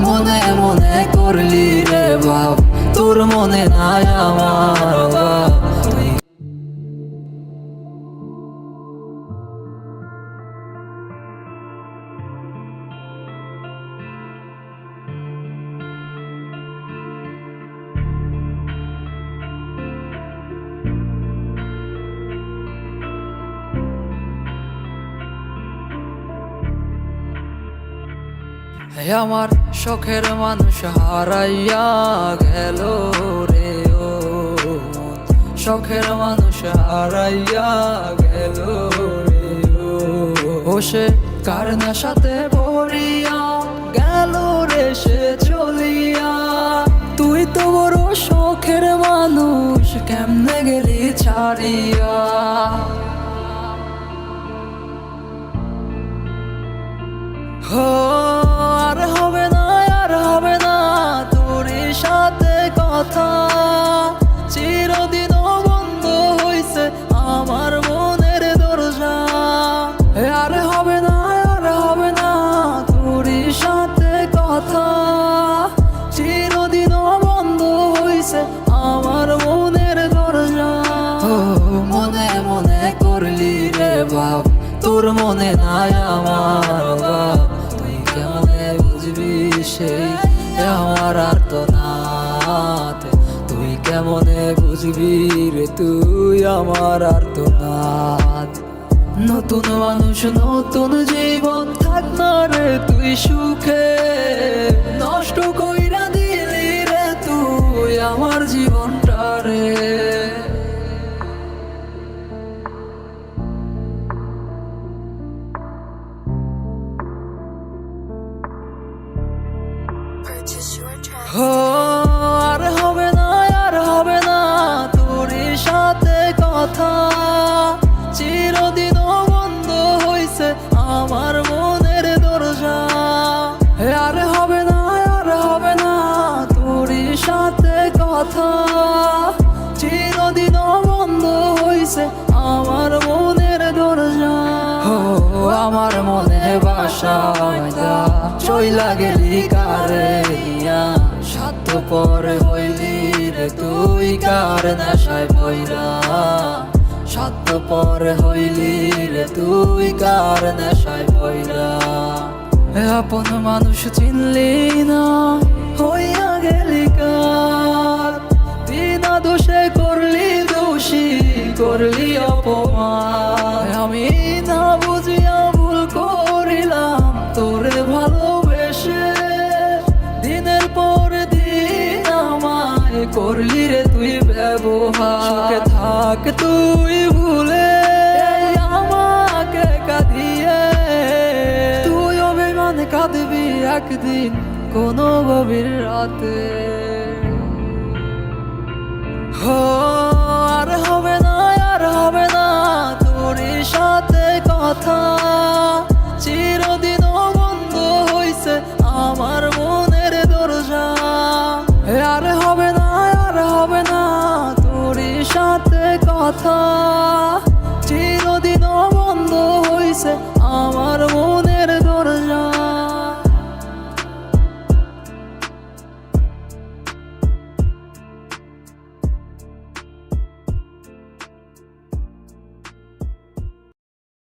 মনে মনে করলি রে বাপ, তোর মনে নাই আমার বাপ। আমার শখের মানুষ হারাইয়া গেল রে ও মন, শখের মানুষ হারাইয়া গেল রে ও সে কার নেশাতে পড়িয়া গেল রে সে চলিয়া। তুই তো বড় শখের মানুষ, কেমনে গেলি ছাড়িয়া। আর হবে না, আর হবে না তোর সাথে কথা, চিরদিন বন্ধ হইছে আমার মনের দরজা। আর হবে না, আর হবে না তোর সাথে কথা, চিরদিন বন্ধ হইছে আমার মনের দরজা। মনে মনে করলি রে বাপ, তোর মনে নাই আমার বাপ। তুই কেমনে বুঝবি সেই আমার আর্তনাদ, তুই কেমনে বুঝবি রে তুই আমার আর্তনাদ। নতুন মানুষ নতুন জীবন, থাক না রে তুই সুখে, নষ্ট কইরা দিলি রে তুই আমার জীবনটা রে। আর হবে না, আর হবে না তোর সাথে কথা, চিরদিন বন্ধ হইছে আমার মনের দরজা। আর হবে না, আর হবে না তোর সাথে কথা, চিরদিন বন্ধ হইছে আমার মনের দরজা। আমার মনে বাসায় চইলা গেলি কারে নিয়া, স্বার্থপর হইলি রে তুই কার নেশায় পইরা। স্বার্থপর হইলি রে তুই কার নেশায় পইরা। আপন মানুষ চিনলি না, হইয়া গেলি কার। বিনা দোষে করলি দোষী, করলি অপমান। আমি না বুঝিয়া ভুল করিলাম তোরে ভালোবেসে, দিনের পর দিন আমায় করলি রে তুই ব্যবহার। সুখে থাক তুই ভুলে আমাকে কাঁদিয়ে, তুই অভিমান কাঁদবি একদিন কোনো গভীর রাতে। আর হবে না, আর হবে না তোর সাথে কথা, চিরদিন বন্ধ হইছে আমার মনের দরজা। আর হবে না, আর হবে না তোর সাথে কথা, চিরদিন বন্ধ হইছে